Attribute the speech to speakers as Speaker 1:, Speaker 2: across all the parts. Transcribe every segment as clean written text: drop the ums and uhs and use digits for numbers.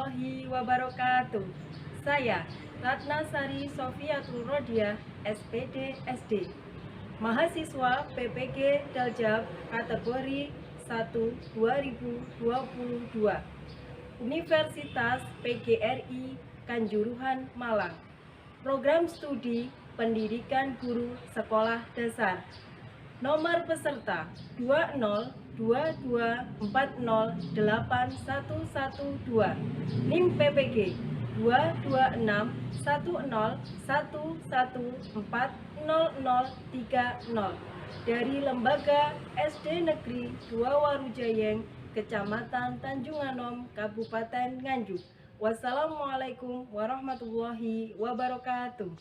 Speaker 1: warahmatullahi wabarakatuh. Saya Ratna Sari Sofiatul Rodiah, SPD SD, mahasiswa PPG Daljab kategori 1 2022, Universitas PGRI Kanjuruhan Malang. Program studi Pendidikan Guru Sekolah Dasar. Nomor peserta 20224081112, NIM PPG 22610114030 dari Lembaga SD Negeri 2 Warujayeng, Kecamatan Tanjung Anom, Kabupaten Nganjuk. Wassalamualaikum warahmatullahi wabarakatuh.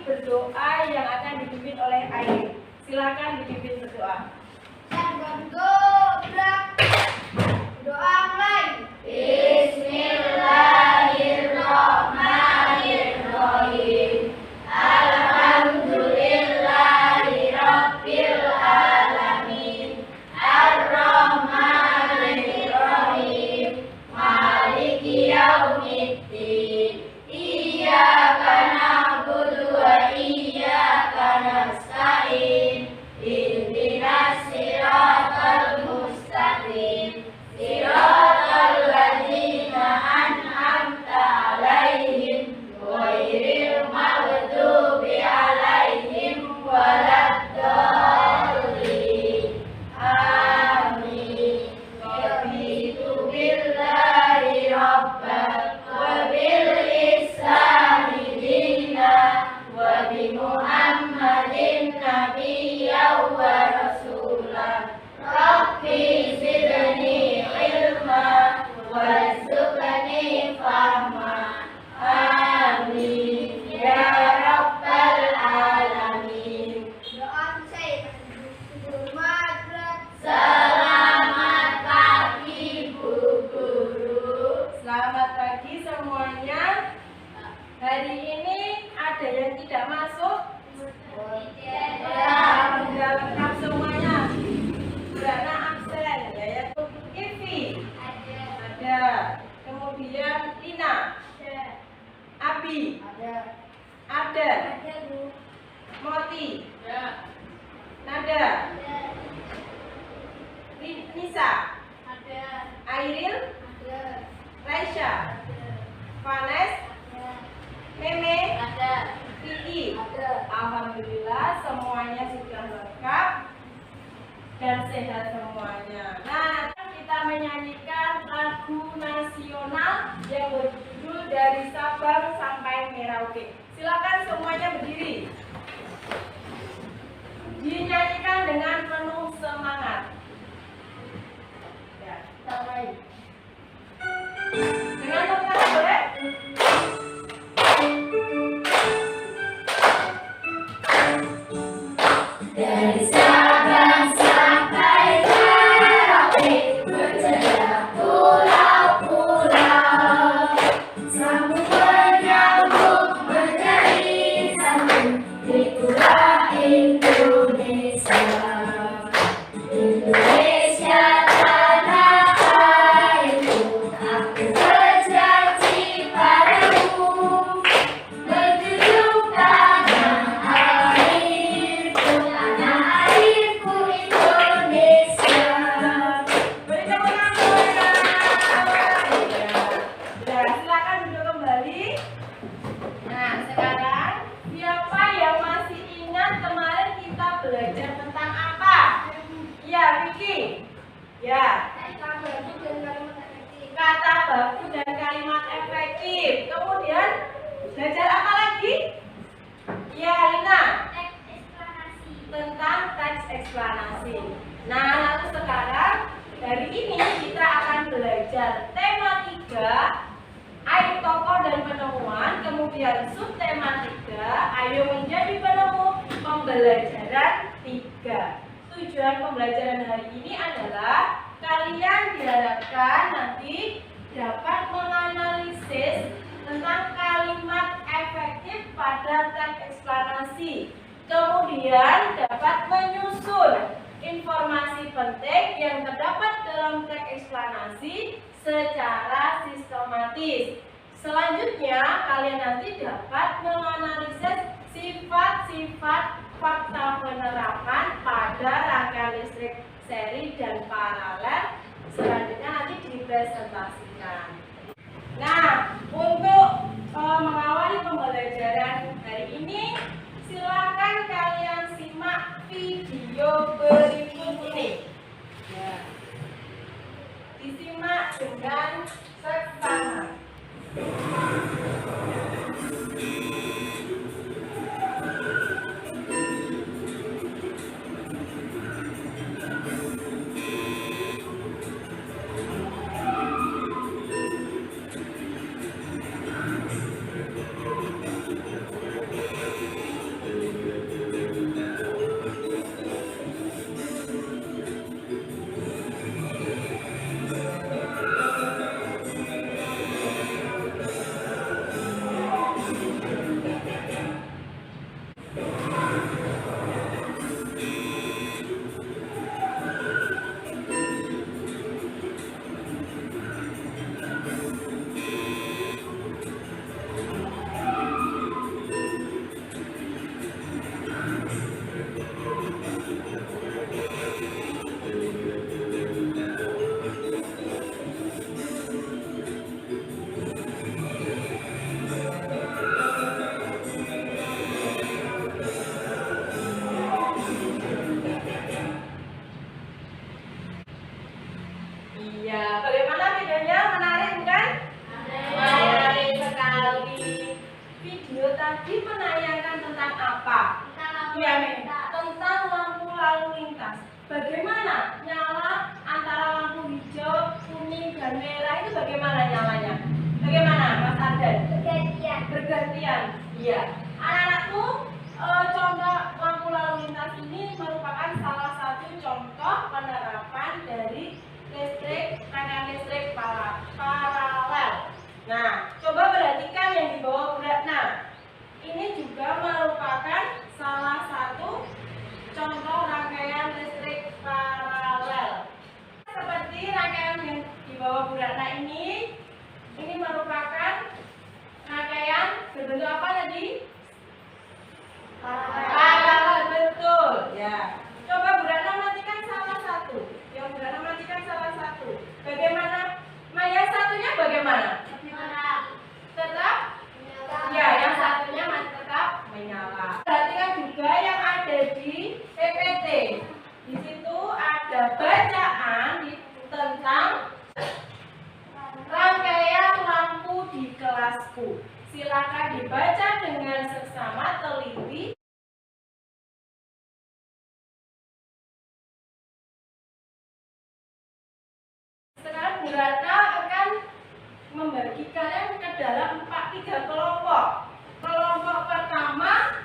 Speaker 1: Berdoa yang akan dipimpin oleh Aini. Silakan dipimpin berdoa.
Speaker 2: Doa mulai. Bismillahirrahmanirrahim. Alhamdulillahirabbil alamin. Arrahmanirrahim. Maliki yaumiddin. Iyyaka na'budu wa iyyaka nasta'in. Ihdinas siratal mustaqim. Siratal ladzina an'amta 'alaihim ghairil maghdubi 'alaihim waladdallin. Amin. Raditu billahi rabban wa bil islami dinan wa bi Muhammadin nabiyyan wa rasulan. Rabbi zidni ilma warzuqni fahma. Amin ya rabbal alamin. Doa saya selamat pagi Bu Guru.
Speaker 1: Selamat pagi semuanya. Hari ini ada yang tidak masuk? Ya, sudah lengkap semuanya. Berana absen, yaitu Ivi. Ada. Kemudian Lina. Abi. Ada. Moti. Nada. Nisa. Airil. Raisya. Vanes. Meme. Kiki. Alhamdulillah semuanya sudah lengkap dan sehat semuanya. Nah, kita menyanyikan lagu nasional yang berjudul Dari Sabang Sampai Merauke. Silakan semuanya berdiri. Dinyanyikan dengan penuh semangat. Ya, kita main. Dengan tepuk tangan boleh?
Speaker 2: Dari Sabang
Speaker 1: belajar tentang apa? Ya, Vicky. Ya. Kata baku dan kalimat efektif. Kemudian belajar apa lagi? Ya, Lina. Tentang teks eksplanasi. Nah, lalu sekarang dari ini kita akan belajar tema 3, ayo tokoh dan penemuan. Kemudian subtema 3, ayo menjadi penemu. Pembelajaran 3. Tujuan pembelajaran hari ini adalah kalian diharapkan nanti dapat menganalisis tentang kalimat efektif pada teks eksplanasi. Kemudian dapat menyusun informasi penting yang terdapat dalam teks eksplanasi secara sistematis. Selanjutnya, kalian nanti dapat menganalisis sifat-sifat fakta penerapan pada rangkaian listrik seri dan paralel. Selanjutnya nanti dipresentasikan. Nah, untuk mengawali pembelajaran hari ini, silakan kalian simak video berikut ini. Ya. Disimak dengan seksama. Iya, bagaimana videonya? Menarik bukan? Menarik sekali. Video tadi menayangkan tentang apa? Iya, tentang lampu lalu lintas. Bagaimana nyala antara lampu hijau, kuning, dan merah itu bagaimana nyalanya? Bagaimana, Mas Ardan? Bergantian. Iya. Anak-anakku, contoh lampu lalu lintas ini merupakan salah satu contoh penerapan dari rangkaian listrik paralel. Nah, coba perhatikan yang di bawah Bu Ratna. Ini juga merupakan salah satu contoh rangkaian listrik paralel. Seperti rangkaian yang di bawah Bu Ratna ini merupakan rangkaian berbentuk apa tadi? Paralel, betul. Ya. Coba Bu Ratna matikan salah satu. Yang Bu Ratna matikan salah satu. Bagaimana? Yang satunya bagaimana? Tetap? Ya, yang satunya masih tetap menyala. Perhatikan juga yang ada di PPT. Di situ ada bacaan tentang rangkaian lampu di kelasku. Silakan dibaca dengan seksama, teliti. Sekarang Bu Ratna akan membagikannya ke dalam 3 kelompok. Kelompok pertama,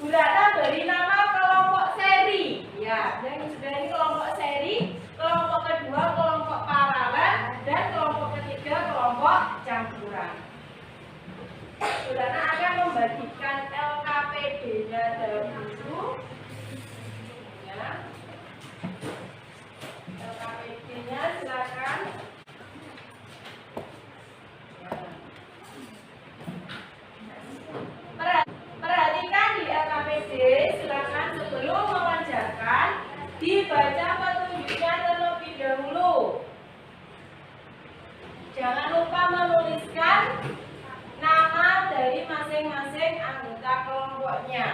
Speaker 1: Bu Ratna beri nama kelompok seri. Ya, yang sudah ini kelompok seri. Kelompok kedua kelompok paralel, dan kelompok ketiga kelompok campuran. Bu Ratna akan membagikan LKPD-nya dahulu. Ya. LKPD-nya silakan. Perhatikan di LKPD, silakan sebelum mengerjakan dibaca petunjuknya terlebih dahulu. Jangan lupa menuliskan nama dari masing-masing anggota kelompoknya.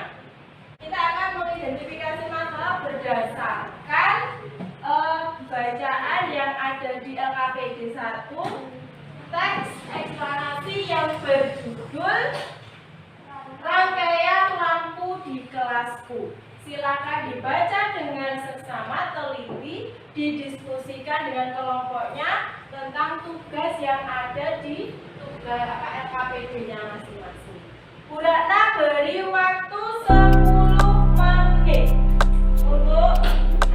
Speaker 1: Kita akan mengidentifikasi LKPD 1 teks eksplanasi yang berjudul Rangkaian Lampu di Kelasku. Silakan dibaca dengan seksama, teliti, didiskusikan dengan kelompoknya tentang tugas yang ada di tugas LKPD-nya masing-masing. Bu Ratna beri waktu 10 menit untuk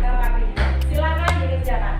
Speaker 1: LKPD. Silakan dikerjakan.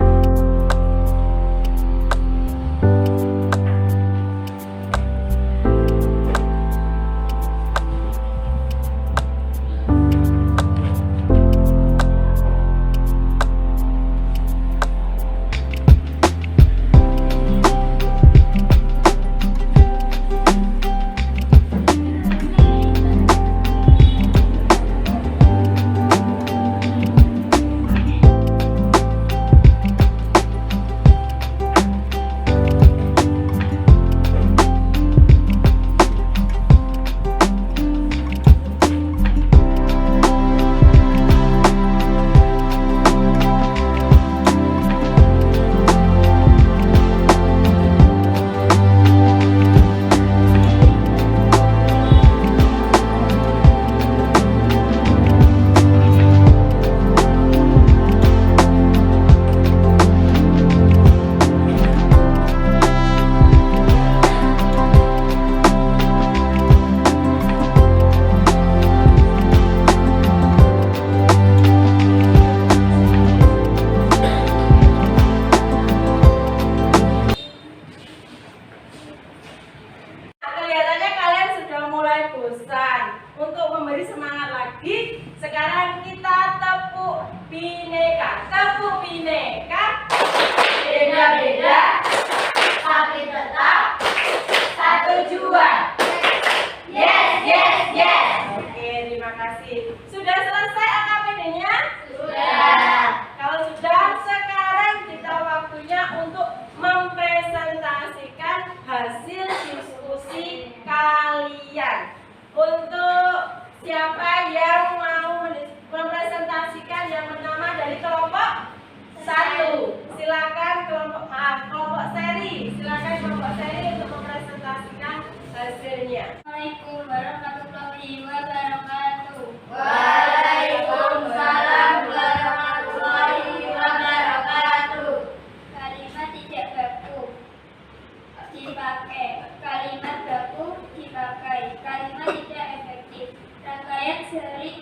Speaker 1: Kelihatannya kalian sudah mulai bosan. Untuk memberi semangat lagi, sekarang kita tepuk bineka. Tepuk bineka.
Speaker 2: Beda-beda, tapi tetap satu tujuan. Yes, yes, yes.
Speaker 1: Oke, terima kasih. Sudah selesai LKPD-nya?
Speaker 2: Sudah.
Speaker 1: Kalau sudah, sekarang kita waktunya untuk mempresentasikan hasil diskusi kalian. Untuk siapa yang mau mempresentasikan yang pertama dari kelompok 1? Silakan kelompok seri. Silakan kelompok seri untuk mempresentasikan hasilnya.
Speaker 2: Assalamualaikum warahmatullahi wabarakatuh.
Speaker 3: Waalaikumsalam warahmatullahi wabarakatuh.
Speaker 2: Kalimat tidak baku dipakai. Kalimat baku dipakai. Kalimat tidak efektif. Rangkaian sering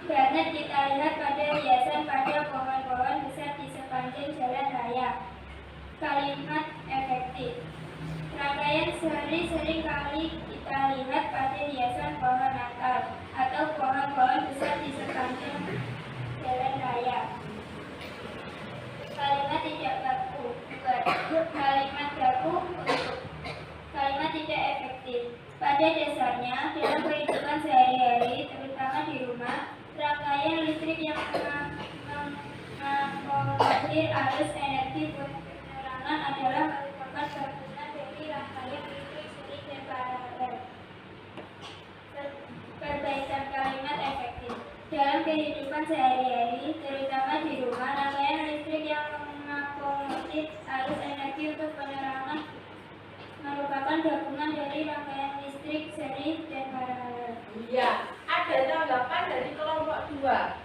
Speaker 2: banget kita lihat pada hiasan pada pohon-pohon besar di sepanjang jalan raya. Kalimat efektif. Rangkaian sering kali kita lihat pada hiasan pohon Natal atau pohon-pohon besar di sepanjang jalan raya. Kalimat tidak baku. 2. Kalimat baku untuk. Kalimat tidak efektif. Pada dasarnya, dalam kehidupan sehari-hari, terutama di rumah, rangkaian listrik yang mengakomodir arus energi penerangan adalah merupakan gabungan dari rangkaian listrik seri dan paralel. Perbaikan kalimat efektif. Dalam kehidupan sehari-hari, terutama di rumah, rangkaian listrik yang mengakomodir arus energi untuk penerangan merupakan gabungan dari rangkaian listrik seri dan paralel.
Speaker 1: Iya, ada tanggapan dari kelompok 2.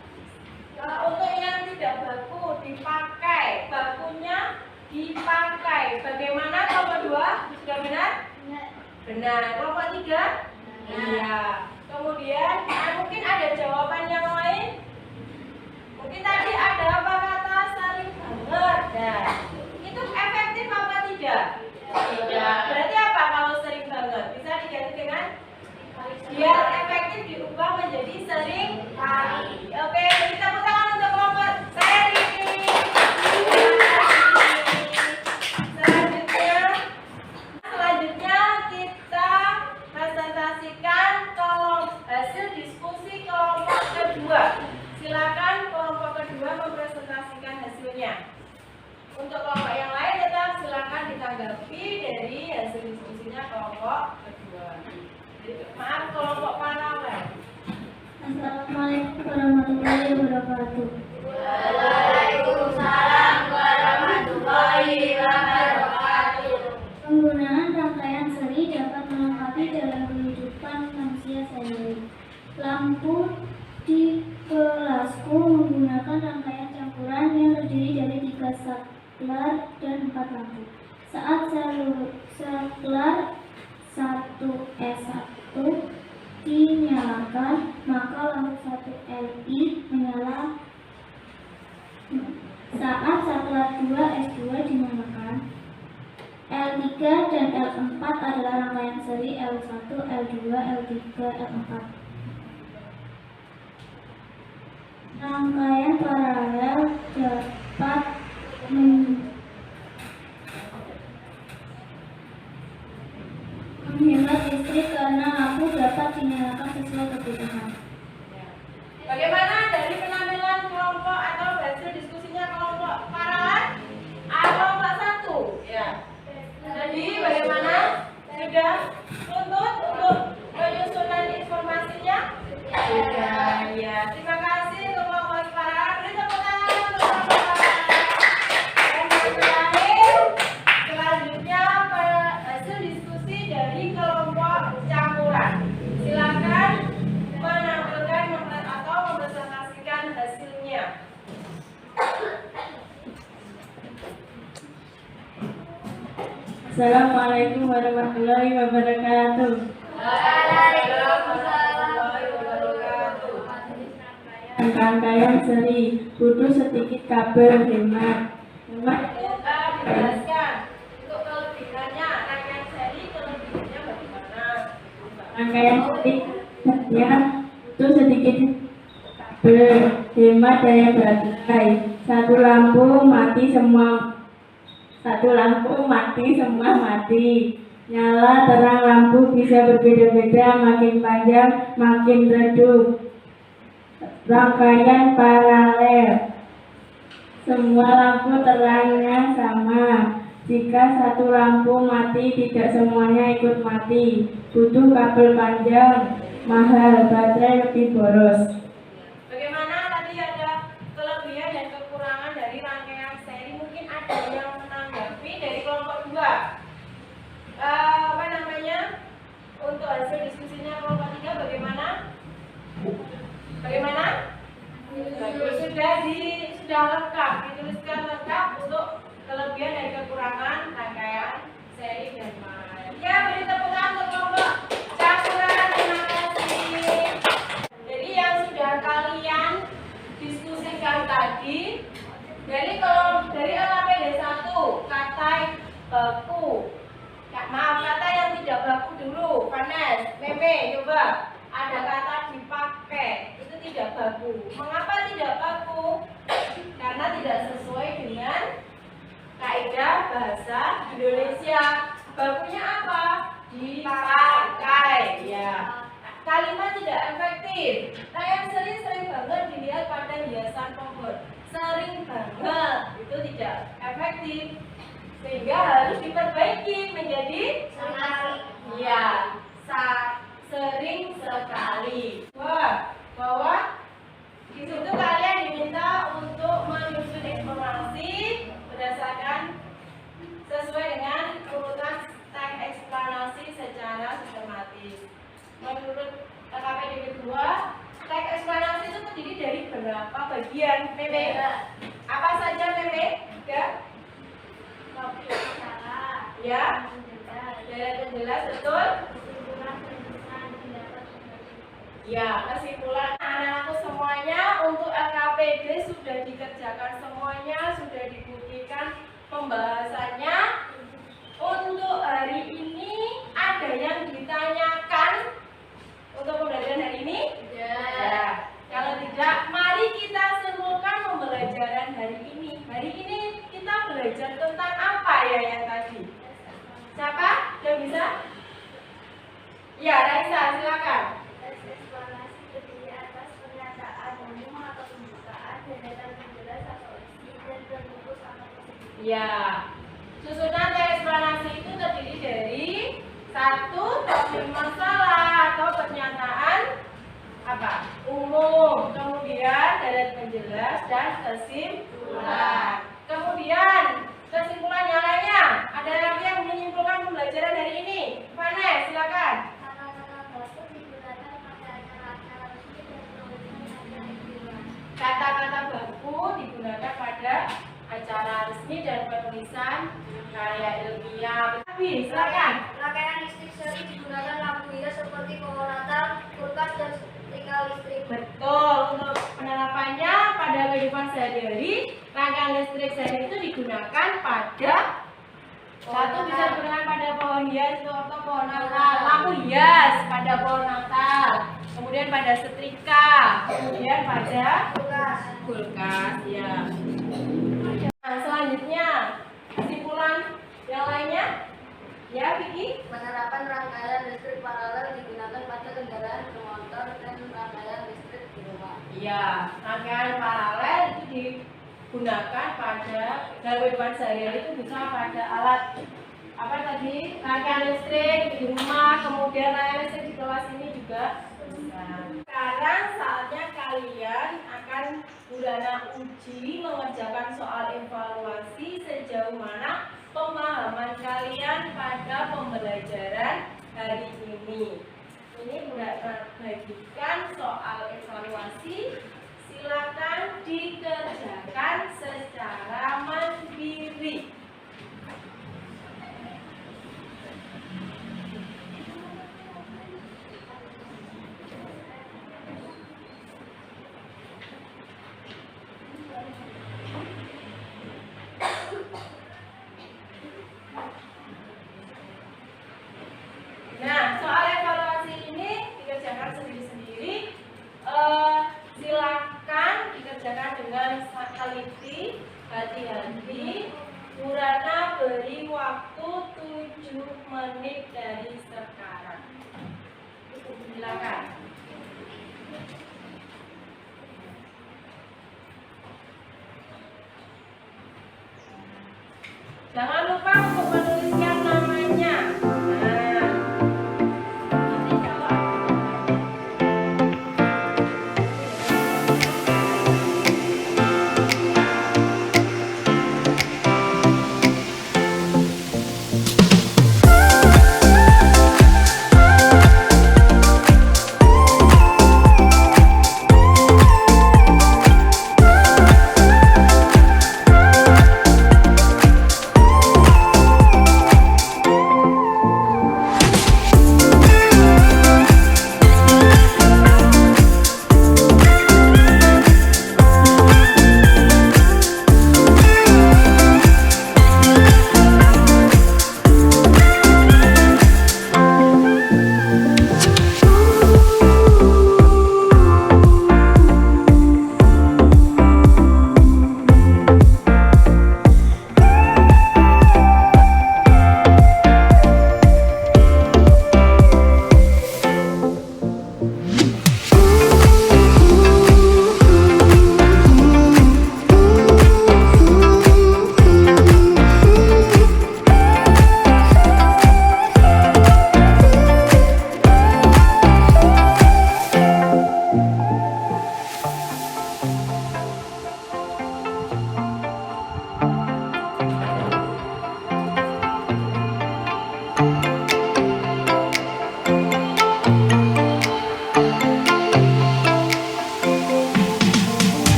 Speaker 1: Kalau untuk yang tidak baku dipakai, bakunya dipakai. Bagaimana kelompok 2? Sudah benar? Benar. Kelompok 3? Iya. Kemudian mungkin ada jawaban yang lain. Mungkin tadi ada apa kata saling banget. Nah, itu efektif apa tidak? Tidak. Berarti apa kalau sering banget? Bisa diganti dengan biar efektif diubah menjadi sering kali. Oke, kita tepuk tangan untuk kelompok seri. Selanjutnya kita presentasikan hasil diskusi kelompok kedua. Silakan kelompok kedua mempresentasikan hasilnya. Untuk kelompok yang lain tetap silakan ditanggapi dari hasil diskusinya kelompok kedua. Maaf, kelompok paralel.
Speaker 2: Assalamualaikum warahmatullahi wabarakatuh.
Speaker 3: Waalaikumsalam warahmatullahi wabarakatuh.
Speaker 2: Lampu di kelasku menggunakan rangkaian campuran yang terdiri dari 3 saklar dan 4 lampu. Saat saklar 1S1 dinyalakan, maka lampu 1LI menyala. Saat saklar 2S2 dinyalakan, L3 dan L4 adalah rangkaian seri L1, L2, L3, L4. Rangkaian paralel dapat menghemat listrik karena lampu dapat dinyalakan sesuai kebutuhan.
Speaker 1: Bagaimana dari penampilan kelompok atau hasil diskusinya kelompok paralel kelompok 1? Ya. Jadi bagaimana? Sudah tuntut untuk penyusunan informasinya? Sudah. Ya. Terima kasih untuk kelompok paralel. Beri tepuk tangan untuk kelompok paralel. Dan yang terakhir, selanjutnya hasil diskusi dari kelompok campuran. Silakan menampilkan atau mempresentasikan hasilnya.
Speaker 4: Assalamualaikum warahmatullahi wabarakatuh. Rangkaian seri butuh sedikit kabel hemat.
Speaker 1: Dijelaskan untuk kelebihannya rangkaian seri, kelebihannya bagaimana?
Speaker 4: Rangkaian seri ya butuh sedikit kabel hemat daya baterai. Satu lampu mati semua mati. Nyala terang lampu bisa berbeda-beda, makin panjang makin redup. Rangkaian paralel, semua lampu terangnya sama. Jika satu lampu mati, tidak semuanya ikut mati. Butuh kabel panjang, mahal, baterai lebih boros.
Speaker 1: Bagaimana tadi ada kelebihan dan kekurangan dari rangkaian seri? Mungkin ada yang menanggapi dari kelompok 2. Untuk hasil diskusinya kelompok 3 bagaimana? Bagaimana? Bagus, sudah lengkap, dituliskan lengkap untuk kelebihan dan kekurangan rangkaian seri dan paralel. Ya, beri tepuk tangan untuk kelompok campuran. Terima kasih. Jadi yang sudah kalian diskusikan tadi dari LKPD 1, kata baku. Kata yang tidak baku dulu, panas. Meme, coba. Ada kata dipakai, itu tidak baku. Mengapa tidak baku? Karena tidak sesuai dengan kaidah bahasa Indonesia. Bakunya apa? Dipakai. Ya. Kalimat tidak efektif. Rangkaian sering banget dilihat pada hiasan pohon. Sering banget itu tidak efektif. Sehingga harus diperbaiki menjadi sering sekali. Bahwa di situ kalian diminta untuk menyusun informasi berdasarkan sesuai dengan urutan teks eksplanasi secara sistematis. Menurut LKPD kedua, teks eksplanasi itu terdiri dari berapa bagian? Meme? Apa saja Meme? Ya, daya penjelas, betul? Ya, kesimpulan anak-anakku semuanya untuk LKPD sudah dikerjakan semuanya, sudah dibuktikan pembahasannya. Untuk hari ini ada yang ditanyakan untuk pembelajaran hari ini? Ya. Kalau tidak, mari kita simpulkan pembelajaran hari ini. Hari ini kita belajar tentang apa ya yang tadi? Siapa? Yang bisa? Ya, Raisa, silakan.
Speaker 2: Eksplanasi terdiri atas pernyataan umum atau pembukaan, data penjelas atau isi, dan perumus atau kesimpulan.
Speaker 1: Ya, susunan teks eksplanasi itu terdiri dari 1. Topik masalah atau pernyataan umum, kemudian data penjelas dan kesimpulan. Kemudian kesimpulan yang lainnya, ada yang menyimpulkan pembelajaran hari ini? Vanessa, silakan.
Speaker 2: Kata-kata baku digunakan pada acara-acara
Speaker 1: Kata-kata baku digunakan pada acara resmi dan penulisan karya ilmiah. Tapi silakan.
Speaker 3: Rangkaian listrik sering digunakan lampu hias seperti pohon Natal, kulkas, dan setrika listrik.
Speaker 1: Betul, untuk penerapannya pada kehidupan sehari-hari, rangkaian listrik sehari itu digunakan pada satu bisa digunakan pada pohon hias atau pohon Natal, lampu hias pada pohon Natal, kemudian pada setrika, kemudian pada kulkas, ya. Nah, selanjutnya kesimpulan yang lainnya, ya, Vicky.
Speaker 3: Penerapan rangkaian listrik paralel digunakan pada kendaraan bermotor dan rangkaian listrik di rumah.
Speaker 1: Iya, rangkaian paralel itu digunakan pada dalam kehidupan sehari-hari itu bisa pada alat apa tadi, rangkaian listrik di rumah, kemudian rangkaian listrik di kelas ini juga bisa. Sekarang saatnya kalian akan Budana uji mengerjakan soal evaluasi sejauh mana pemahaman kalian pada pembelajaran hari ini. Ini Budana bagikan soal evaluasi, silakan dikerjakan secara mandiri. Nah, soal evaluasi ini dikerjakan sendiri-sendiri. Silakan dikerjakan dengan teliti, hati-hati. Burana beri waktu 7 menit dari sekarang. Silakan. Jangan lupa untuk menuliskan namanya. Nah, nanti kalau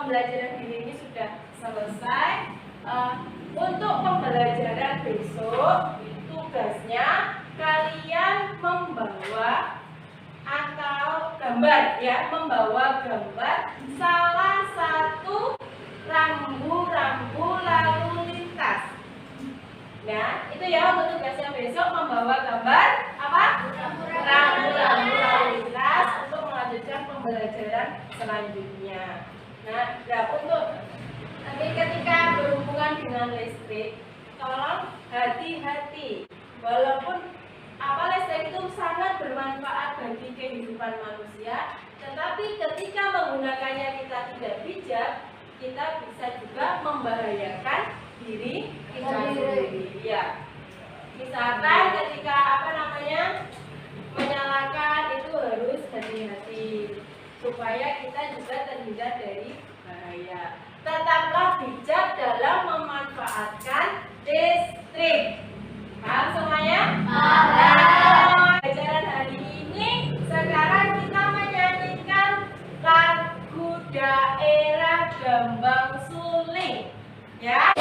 Speaker 1: pembelajaran atau gambar ya, membawa gambar salah satu rambu-rambu lalu lintas. Nah, itu ya untuk tugasnya besok, membawa gambar apa? Rambu-rambu lalu lintas untuk melanjutkan pembelajaran selanjutnya. Nah, untuk nanti ketika berhubungan dengan listrik, tolong hati-hati. Walaupun listrik itu sangat bermanfaat bagi kehidupan manusia, tetapi ketika menggunakannya kita tidak bijak, kita bisa juga membahayakan diri kita sendiri. Ya. Misalkan ketika menyalakan itu harus hati-hati supaya kita juga terhindar dari bahaya. Tetaplah bijak dalam memanfaatkan listrik. Paham semuanya? Paham. Pelajaran hari ini sekarang kita menyanyikan lagu daerah Gambang Suling. Ya.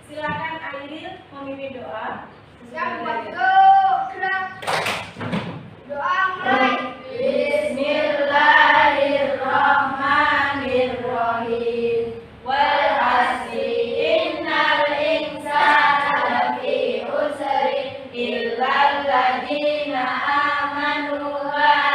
Speaker 1: Silakan Airil memimpin doa.
Speaker 3: Doa mulai.
Speaker 1: Bismillahirrahmanirrahim. Wal asri innal insana lafi khusrin illal ladzina amanu wa